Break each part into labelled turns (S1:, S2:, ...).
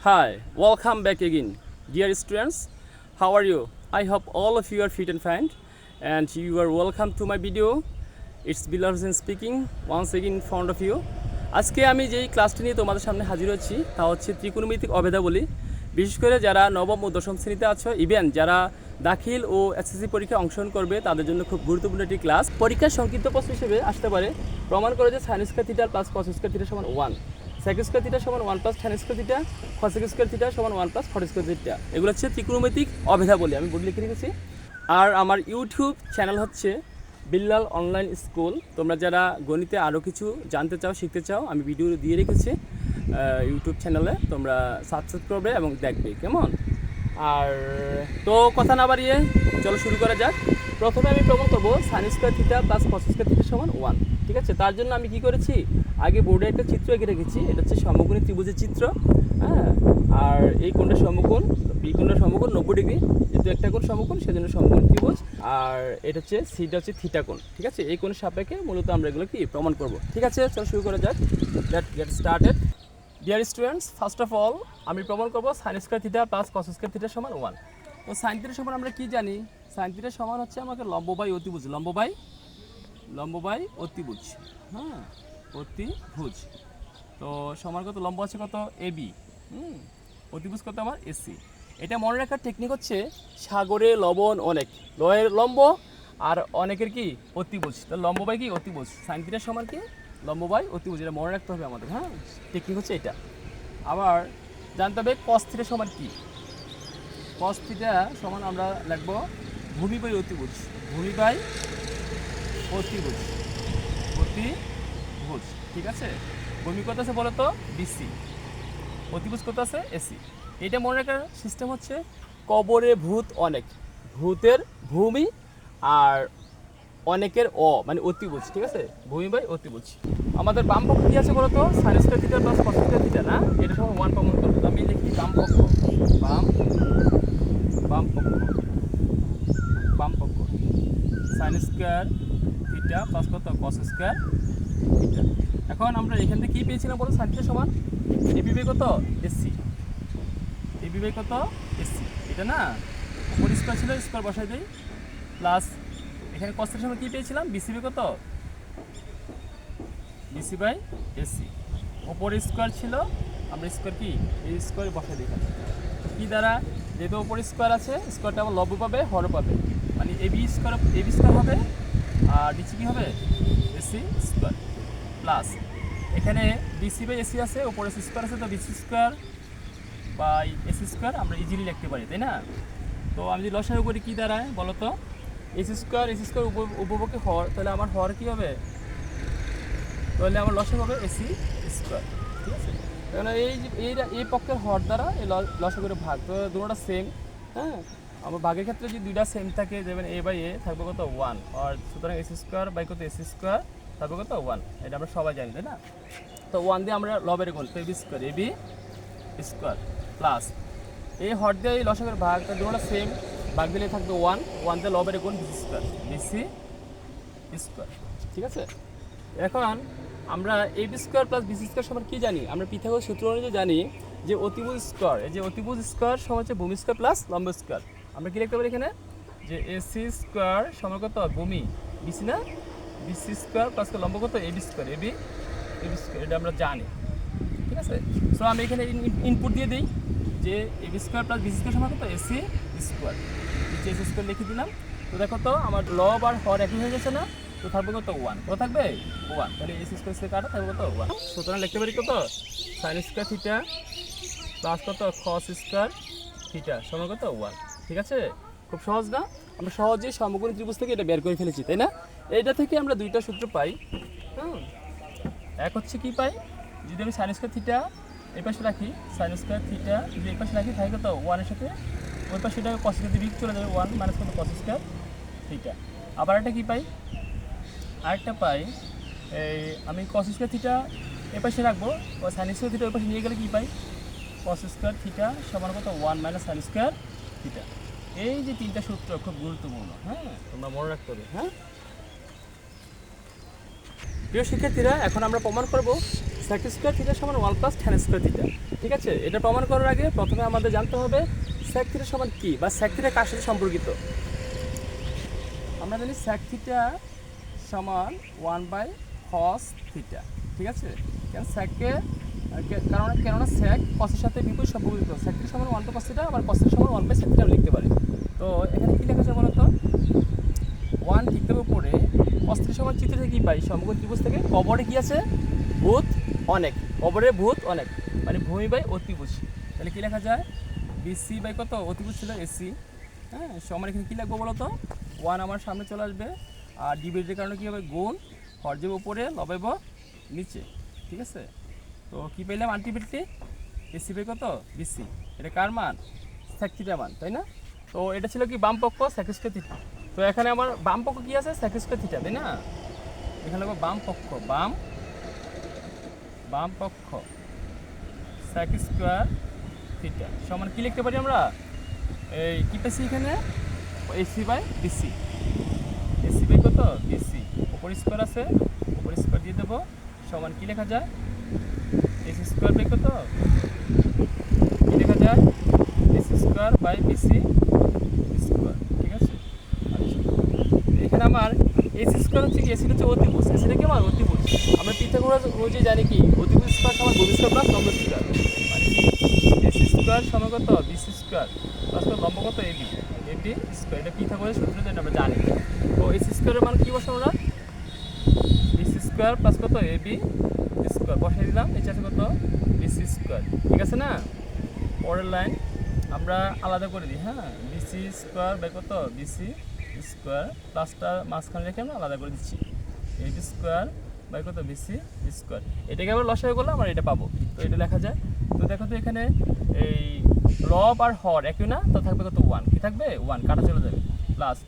S1: Hi, welcome back again. Dear students, how are you? I hope all of you are fit and fine and you are welcome to my video. It's Bilal Hussein speaking once again in front of you. আজকে আমি যেই ক্লাসটি নিয়ে তোমাদের সামনে হাজির হচ্ছি তা হচ্ছে ত্রিকোণমিতিক অভেদাবলী। বিশেষ করে যারা নবম ও দশম শ্রেণীতে আছো, ইভেন যারা দাখিল ও এসএসসি পরীক্ষায় অংশগ্রহণ করবে তাদের জন্য খুব গুরুত্বপূর্ণ একটি ক্লাস। পরীক্ষার সংক্ষিপ্ত প্রশ্ন হিসেবে আসতে পারে প্রমাণ করে যে sine square theta plus cos square theta সমান 1, sec স্কয়ার থিটা সমান 1 plus tan square theta, cos square theta সমান 1 প্লাস cot স্কয়ার থিটা। এগুলো হচ্ছে ত্রিকোণমিতিক অভেদাবলী, আমি বোর্ডে লিখে রেখেছি। আর আমার ইউটিউব চ্যানেল হচ্ছে বিল্লাল অনলাইন স্কুল। তোমরা যারা গণিতে আরও কিছু জানতে চাও, শিখতে চাও, আমি ভিডিও দিয়ে রেখেছি ইউটিউব চ্যানেলে, তোমরা সাবস্ক্রাইব করবে এবং দেখবে কেমন। আর তো কথা না বাড়িয়ে চলো শুরু করা যাক। প্রথমে আমি প্রমাণ করবো sine square theta plus cos square theta সমান 1। ঠিক আছে, তার জন্য আমি কি করেছি, আগে বোর্ডে একটা চিত্র এঁকে রেখেছি। এটা হচ্ছে সমকোণী ত্রিভুজের চিত্র। হ্যাঁ, আর এই কোণটা সমকোণ, বি কোণটা সমকোণ 90 ডিগ্রি, যেহেতু একটা কোণ সমকোণ সেজন্য সমকোণী ত্রিভুজ। আর এটা হচ্ছে সিটা হচ্ছে থিটা কোণ। ঠিক আছে, এই কোণের সাপেক্ষে মূলত আমরা এগুলো কি প্রমাণ করব। ঠিক আছে, চলো শুরু করা যাক। Let's get started. Dear students, first of all আমি প্রমাণ করবো sine square theta plus cos square theta সমান 1। তো সাইন থিটা সমান আমরা কি জানি, সাইন থিটা সমান হচ্ছে আমাকে লম্ব বাই অতিভুজ, লম্ব বাই অতিভুজ। হ্যাঁ, অতিভুজ। তো সমান কত, লম্ব আছে কত এ বি, অতিভুজ কত আমার এসি। এটা মনে রাখার টেকনিক হচ্ছে সাগরে লবণ অনেক, লয়ের লম্ব আর অনেকের কি অতিভুজ। তো লম্ব বাই কি অতিভুজ, সাইন থিটা সমান কি লম্ব বাই অতিভুজ, এটা মনে রাখতে হবে আমাদের। হ্যাঁ, টেকনিক হচ্ছে এটা। আবার জানতে হবে কস থিটা সমান কি, কস থিটা সমান আমরা লিখব ভূমি বাই অতিভুজ, ভূমি বাই অতিভুজ, অতিভুজ। ঠিক আছে, ভূমি কত আছে বলো তো বিসি, অতিভুজ কত আছে এসি। এটা মনে রাখার সিস্টেম হচ্ছে কবরে ভূত অনেক, ভূতের ভূমি আর অনেকের অ মানে অতিভুজ। ঠিক আছে, ভূমি বাই অতিভুজ। আমাদের বাম পক্ষ কি আছে বলো তো, sine square theta plus cos square theta না, এটা সমান 1 প্রমাণ করবো। আমি লিখি বাম পক্ষ, বাম পক্ষ সাইন স্কয়ার থিটা প্লাস কত কস স্কয়ার থিটা। এখন আমরা এখান থেকে কি পেয়েছিলাম বলো, সাইন থিটা সমান এবি বাই কত এসি, এবি বাই কত এসি। এটা না উপর স্কয়ার ছিল, স্কয়ার বসাই দেই, প্লাস এখানে কস থিটার সময় কি পেয়েছিলাম বিসি বাই কত বিসি বাই এসি। ওপর স্কয়ার ছিল, আমরা স্কয়ার কি এই স্কয়ার বসাই দিই এখানে। কি দ্বারা, যেহেতু ওপর স্কয়ার আছে, স্কয়ারটা আমার লব্য পাবে হর পাবে, মানে এবি স্কয়ার হবে আর নিচে কি হবে এসি স্কয়ার, প্লাস এখানে বিসি বাই এসি আছে, ওপরে এসি স্কয়ার আছে, তো BC square by AC square আমরা ইজিলি লিখতে পারি, তাই না। তো আমি যদি লসাগু করি কি দাঁড়ায় বলো তো, এসি স্কয়ার উপপক্ষে হর, তাহলে আমার হর কি হবে, তাহলে আমার লসাগু হবে এসি স্কয়ার। ঠিক আছে, কারণ এই পক্ষের হর দ্বারা এই লসাগুর ভাগ, তো দুটোটা সেম। হ্যাঁ, আমার ভাগের ক্ষেত্রে যদি দুইটা সেম থাকে, যেমন এ বাই এ থাকবে কত 1, আর সুতরাং এসি স্কয়ার বাই কত এসি স্কয়ার থাকবে কত 1, এটা আমরা সবাই জানি, তাই না। তো 1 দিয়ে আমরা লবের গুণ, তো এবি স্কয়ার প্লাস এই হর দিয়ে এই লসাগুর ভাগ, তো দুটোটা সেম, ভাগ দিলে থাকবে 1 দিয়ে লবের গুণ বিসি স্কয়ার। ঠিক আছে, এখন আমরা AB square plus BC square সমান কি জানি, আমরা পিথাগোরাস সূত্র অনুযায়ী জানি যে অতিভুজ স্কয়ার, এই যে অতিভুজ স্কয়ার সমান হচ্ছে ভূমি স্কয়ার প্লাস লম্ব স্কয়ার। আমরা কি লিখতে পারি এখানে, যে এসি স্কয়ার সমান কত ভূমি বিসি না, বিসি স্কয়ার প্লাস লম্ব কত এবি স্কয়ার, এবি স্কয়ার, এটা আমরা জানি। ঠিক আছে, সো আমি এখানে ইনপুট দিয়ে দিই যে AB square plus BC square সমান কত এসি স্কয়ার, নিচে এসি স্কয়ার লিখে দিলাম। তো দেখো তো আমার লব আর হর একই হয়ে গেছে না, তো থাকবে কত 1, কত থাকবে 1, তাহলে এসি স্কয়ার থেকে কাটা থাকবে কত 1। সুতরাং লিখতে পারি কত সাইন স্কয়ার থিটা প্লাস কত কস স্কয়ার থিটা সমান কত 1। ঠিক আছে, খুব সহজ না, আমরা সহজেই সমকোণী ত্রিভুজ থেকে এটা বের করে ফেলেছি, তাই না। এইটা থেকে আমরা দুইটা সূত্র পাই। এক হচ্ছে কি পাই, যদি আমি সাইন স্কয়ার থিটা এই পাশে রাখি, সাইন স্কয়ার থিটা যদি এই পাশে রাখি থাকে কত 1 এর সাথে ওই পাশে এটা কস স্কয়ার দিক চলে যাবে 1 মাইনাস কত কস স্কয়ার থিটা। আবার একটা কি পাই, আরেকটা পাই, এই আমি কস স্কয়ার থিটা এই পাশে রাখবো, সাইন স্কয়ার থিটা ওই পাশে নিয়ে গেলে কি পাই, কস স্কয়ার থিটা সমান কত 1 মাইনাস সাইন স্কয়ার থিটা। এই যে তিনটা সূত্র খুব গুরুত্বপূর্ণ, হ্যাঁ তোমরা মনে রাখতে হবে। হ্যাঁ, প্রিয় শিক্ষার্থীরা, এখন আমরা প্রমাণ করব sec স্কয়ার থিটা সমান 1 প্লাস tan স্কয়ার থিটা। ঠিক আছে, এটা প্রমাণ করার আগে প্রথমে আমাদের জানতে হবে sec থিটা সমান কি বা sec থিটা কার সাথে সম্পর্কিত। আমরা জানি sec থিটা সমান 1/cos থিটা। ঠিক আছে, কেন স্যাককে কেননা স্যাক কসের সাথে বিপরীত সম্পর্কিত। sec থিটা সমান 1/cos থিটা আবার cos থিটা সমান 1/sec থিটা লিখতে পারি। তো এখানে কি লেখা যায় বলো তো, 1 লিখতে হবে উপরে, cos থিটা সমান চিত্র থেকে কি পাই, সমগ্র ত্রিভুজ থেকে কবরে কি আছে, ভূত অনেক, কবরে ভূত অনেক মানে ভূমি বাই অতিভুজ। তাহলে কি লেখা যায়, বিসি বাই কত, অতিভুজ ছিল এসি, হ্যাঁ সমান এখানে কী লিখবো বলো তো, 1 আমার সামনে চলে আসবে, আর ডিভাইডের কারণে কী হবে, গুণ, হর যাবে উপরে, লবেব নিচে। ঠিক আছে, তো কী পেলাম আলটিমেটলি, এসি বাই কত, বিসি, এটা কার মান, sec থিটা মান, তাই না? তো এটা ছিল কি বাম পক্ষ sec স্কয়ার থিটা। তো এখানে আমার বাম পক্ষ কী আছে, sec স্কয়ার থিটা, তাই না? এখানে লিখবো বাম পক্ষ, বাম পক্ষ sec স্কয়ার থিটা সমান কি লিখতে পারি আমরা, এই কি পেয়েছি এখানে, AC by BC, AC by কত, বিসি, উপর স্কয়ার আছে, উপর স্কয়ার দিয়ে দেবো, সমান কি লেখা যায়, এসি স্কয়ার বাই কত, কি লেখা যায়, AC square by BC square. ঠিক আছে, আচ্ছা এখানে আমার এসি স্কয়ার হচ্ছে কি, এসি হচ্ছে অতিভুজ, এসিটা কি আমার অতিভুজ। আমরা পিথাগোরাস অনুযায়ী জানি কি, অতিভুজ স্কয়ার সমান ভূমি স্কয়ার প্লাস লম্ব স্কয়ার, মানে কি এসি স্কয়ার সমান কত, বিসি স্কয়ার প্লাস লম্ব কত, এবি স্কয়ার। এটা পিথাগোরাস সূত্র যেটা আমরা জানি। তো এসি স্কয়ারের মান কি বসাবো আমরা, বিসি স্কয়ার প্লাস কত, এবি স্কয়ার বসাই দিলাম, নিচে আছে কত, বিসি স্কয়ার। ঠিক আছে না, পরের লাইন আমরা আলাদা করে দিই, হ্যাঁ বিসি স্কয়ার বাই কত, বিসি স্কয়ার, প্লাসটা মাঝখানে রেখে আমরা আলাদা করে দিচ্ছি, এবি স্কয়ার বাই কত, বিসি স্কয়ার। এটাকে আবার লসাগু করলে আমরা এটা পাবো, তো এটা লেখা যায়। তো দেখো তো এখানে এই লব আর হর একই না, তো থাকবে কত, 1, কি থাকবে 1, কাটা চলে যাবে, প্লাস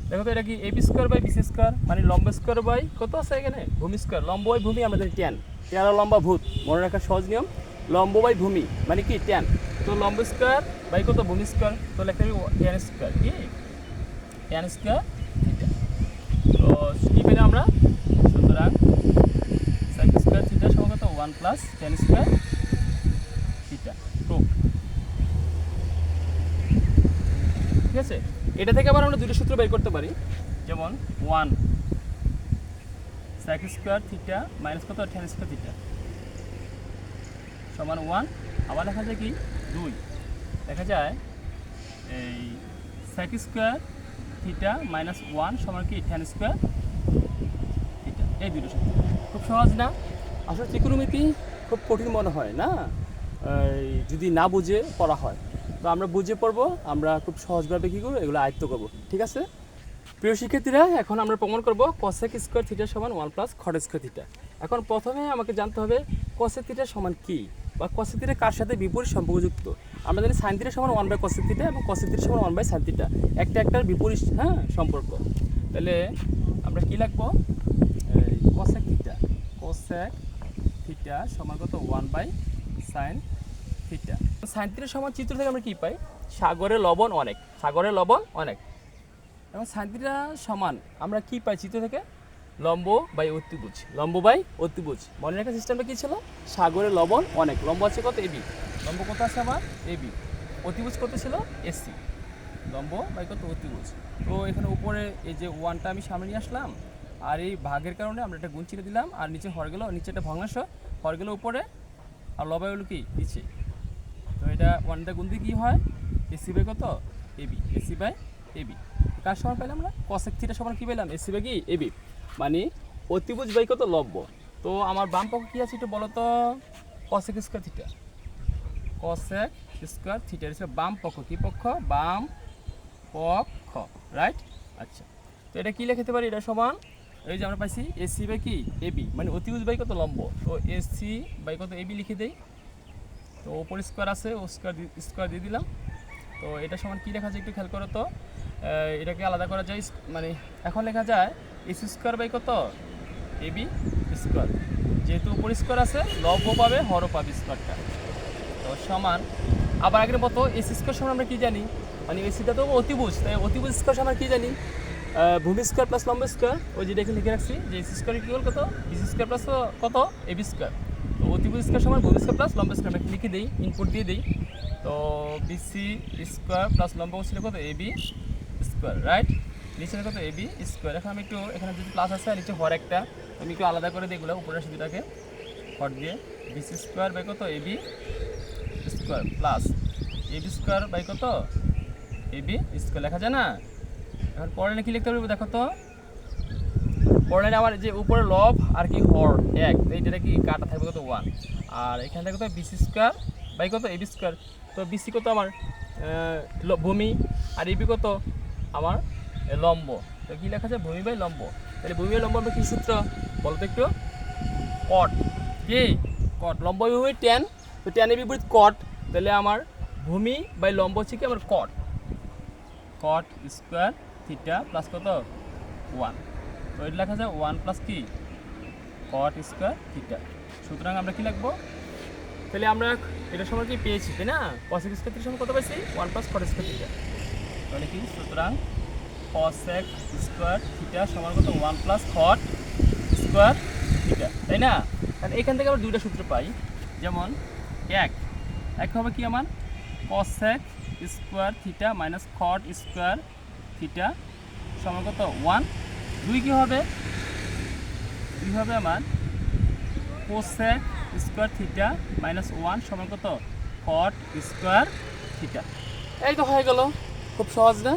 S1: দেখো তো এটা কি AB square by BC square, মানে লম্ব স্কয়ার বাই কত আছে এখানে, ভূমি স্কয়ার, লম্ব বাই ভূমি আমাদের ট্যান, ট্যান আর লম্বা ভূত, মনে রাখার সহজ নিয়ম, লম্ব বাই ভূমি মানে কি ট্যান, তো লম্ব স্কয়ার বাই কত, ভূমি স্কয়ার, তো লেখা হবে ট্যান স্কয়ার, কি ট্যান স্কয়ার থিটা। তো কী পেলাম আমরা, সুতরাং sec স্কয়ার থিটা সমান কত, 1 plus tan square theta, proof. ঠিক আছে, এটা থেকে আবার আমরা দুটো সূত্র বের করতে পারি, যেমন 1 sec স্কয়ার থিটা মাইনাস কত, ট্যান স্কয়ার থিটা সমান 1, আবার লেখা যায় কি 2, দেখা যায় এই sec স্কয়ার থিটা মাইনাস 1 সমান কি, ট্যান স্কয়ার থিটা। এই দুটো সূত্র খুব সহজ না, আসলে ত্রিকোণমিতি খুব কঠিন মনে হয় না যদি না বুঝে পড়া হয়, তো আমরা বুঝে পড়বো, আমরা খুব সহজভাবে কী করবো, এগুলো আয়ত্ত করবো। ঠিক আছে প্রিয় শিক্ষার্থীরা, এখন আমরা প্রমাণ করবো cosec স্কয়ার থিটা সমান 1 প্লাস cot স্কয়ার থিটা। এখন প্রথমে আমাকে জানতে হবে cosec থিটা সমান কি, বা cosec থিটা কার সাথে বিপরীত সম্পর্কযুক্ত। আমরা জানি sin থিটা সমান 1/cosec থিটা এবং cosec থিটা সমান 1/sin থিটা, একটার বিপরীত সম্পর্ক। তাহলে আমরা কি লিখবো, cosec থিটা সমান কত, 1/sin থিটা। sin থিটা সমান চিত্র থেকে আমরা কি পাই, সাগরের লবণ অনেক, সাগরের লবণ অনেক, এবং sin থিটা সমান আমরা কি পাই চিত্র থেকে, লম্ব বাই অতিভুজ, লম্ব বাই অতিভুজ। মনে রাখার সিস্টেমটা কী ছিল, সাগরের লবণ অনেক, লম্ব আছে কত, এবি, লম্ব কত আছে আমার, এবি, অতিভুজ কত ছিল, এসি, লম্ব বাই কত, অতিভুজ। তো এখানে উপরে এই যে 1টা আমি সামনে নিয়ে আসলাম, আর এই ভাগের কারণে আমরা একটা গুণ চিনে দিলাম, আর নিচে হর গেল, নিচে একটা ভগ্নাংশ, হর গেল উপরে, আর লবাই হলো কি নিচে। তো এটা 1টা গুণ দিয়ে কী হয়, এসি বাই কত, এবি, এসি বাই এবি। কার সমান পেলাম আমরা, cosec থিটা সমান কী পেলাম, এসি বাই কি এবি, মানে অতিভুজ বাই কত, লব্ব। তো আমার বাম পক্ষ কী আছে একটু বলো তো, cosec square theta, cosec square theta, এটা বাম পক্ষ, কী পক্ষ, বাম পক্ষ, রাইট। আচ্ছা, তো এটা কী লিখতে পারি, এটা সমান এই যে আমরা পাইছি এসি বাই কি এবি, মানে অতিভুজ বাই কত, লম্ব, তো এসি বাই কত, এবি লিখে দেই। তো ওপর স্কয়ার আছে, ও স্কয়ার দিয়ে দিলাম। তো এটা সমান কী লেখা যায় একটু খেয়াল করো তো, এটাকে আলাদা করা যায়, মানে এখন লেখা যায় এসি স্কয়ার বাই কত, এবি স্কয়ার, যেহেতু উপর স্কয়ার আছে লব্ব পাবে, হরও পাবে স্কয়ারটা, তো সমান আবার আগের মতো এসি স্কয়ার সমান আমরা কী জানি, মানে এসিটা তো অতিভুজ, তাই অতিভুজ স্কয়ার সমান কী জানি, ভূমি স্কয়ার প্লাস লম্ব স্কয়ার, ওই যেটা এখানে লিখে রাখছি যে এসি স্কয়ার ইকুয়াল কত, বিসি স্কয়ার প্লাস কত, এবি স্কয়ার। তো অতিভুজ স্কোয়ার সমান ভূমি স্কোয়ার প্লাস লম্ব স্কোয়ার আমি লিখে দিই, ইনপুট দিয়ে দিই। তো বিসি স্কোয়ার প্লাস লম্ব ছিল কত এবি স্কোয়ার, রাইট? নিচে কত এবি স্কোয়ার। এখন আমি একটু এখানে যদি প্লাস আছে আর নিচে হর একটা, আমি একটু আলাদা করে দিই এগুলো, উপরের সুবিধাকে হর দিয়ে বিসি স্কোয়ার বাই কত AB square plus AB square by কত এবি স্কোয়ার লেখা যায় না? এখন পরের লাইনে কি লিখতে পারবো দেখো তো, পরের লাইনে আমার যে উপরে লব আর কি হর এক, এইটা কি কাটা থাকবে কত 1, আর এখানে থাকবে কত বিসি স্কোয়ার বাই কত এবি স্কোয়ার। তো বিসি কত আমার ভূমি, আর এবি কত আমার লম্ব। তো কী লেখা আছে ভূমি বাই লম্ব। তাহলে ভূমি বাই লম্ব আমরা কী সূত্র বলো তো একটু? কট, কি কট, লম্ব ভূমি ট্যান, তো ট্যানের বিপরীত কট, তাহলে আমার ভূমি বাই লম্ব হচ্ছে কি আমার কট, কট স্কোয়ার থিটা প্লাস কত 1। তো এটা লেখা যায় 1 প্লাস কি কট স্কোয়ার থিটা। সুতরাং আমরা কি লিখবো, তাহলে আমরা এটা সময় কি পেয়েছি তাই না? কসেক স্কোয়ার থিটার সময় কত পেয়েছি 1 প্লাস কট স্কোয়ার থিটা। তাহলে কি সুতরাং কসেক স্কোয়ার থিটা সমান কত 1 প্লাস কট স্কোয়ার থিটা, তাই না? তাহলে এখান থেকে আমরা দুইটা সূত্র পাই, যেমন এক হবে কি আমার cosec square theta minus cot square theta সমান কত 1। দুই কী হবে, দুই হবে আমার কোসেক স্কোয়ার থিটা মাইনাস 1 সমান কত কট স্কোয়ার থিটা। এই তো হয়ে গেল, খুব সহজ না?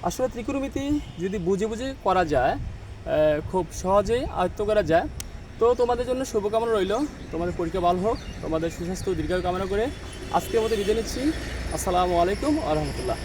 S1: আসলে ত্রিকোণমিতি যদি বুঝে বুঝে করা যায়, খুব সহজেই আয়ত্ত করা যায়। তো তোমাদের জন্য শুভকামনা রইল, তোমাদের পরীক্ষা ভালো হোক, তোমাদের সুস্বাস্থ্য দীর্ঘায়ু কামনা করে আজকের মতো বিদায় নিচ্ছি। আসসালামু আলাইকুম ওয়া রাহমাতুল্লাহ।